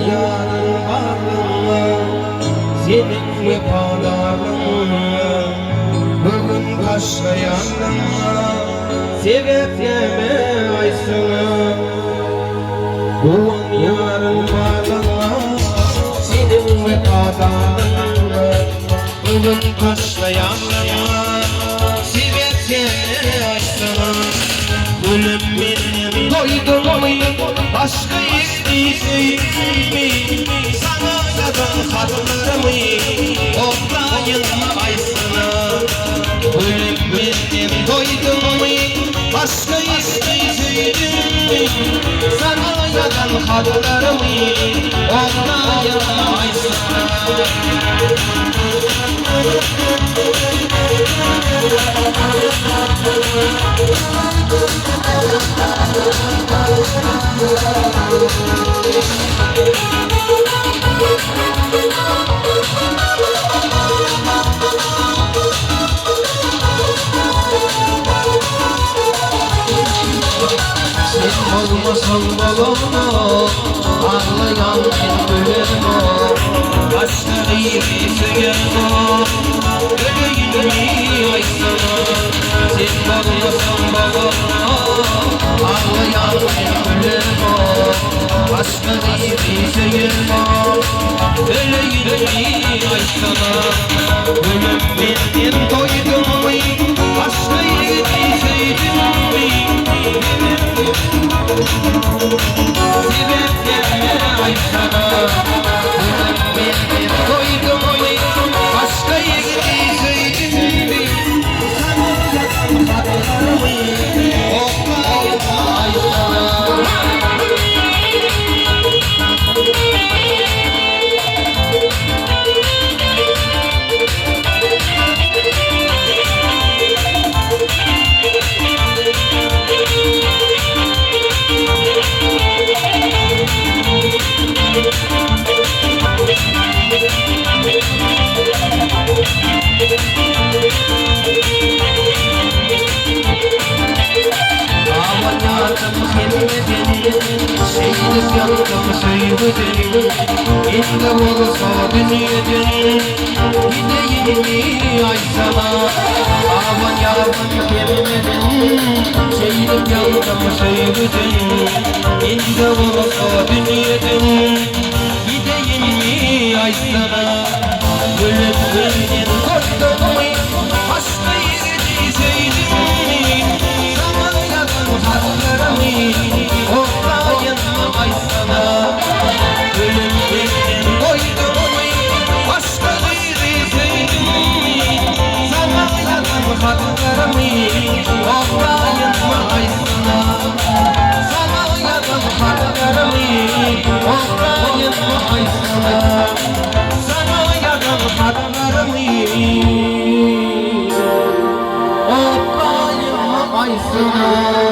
yarın varlığına, senin vefalarına, bugün kaşlayanına, sebep yeme aysına. Bugün yarın varlığına, senin vefalarına, bugün kaşlayanına, sebep yeme aysına. Ölüm benim doydum başka isteyeceğim, sana yazan hatlarımı oklayın aysına. Ölüm benim doydum başka isteyeceğim, sana yazan hatlarımı oklayın aysına. Sen olmasan babamla ağlayan bir ölüm o, başları yeri söyleyen o, öleyim mi ay sana. Sen olmasan babamla ağlayan bir ölüm o, başları yeri söyleyen o, öleyim mi ay sana. Ölüm benim doydum başka yeri söyledim mi? Sebep yeme aysana. Ölüm benim doydum başka yeri söyledim mi? Sana yazan hatlarımı oklayın aysana. Şeylik yandım söyledim, indi olsa dünyedim, gideyim mi ay sana. Aman yardım gelmedin, şeylik yandım söyledim, indi olsa dünyedim, gideyim mi ay sana. Ölüm benim korktum başka yeri söyledim mi? Sana yazan hatlarımı oklayın ay sana. Ölüm benim doydum başka yeri söyledim mi? Sana yazan hatlarımı oklayın ay sana. Sana yazan hatlarımı oklayın ay sana. Sana yazan hatlarımı oklayın ay sana.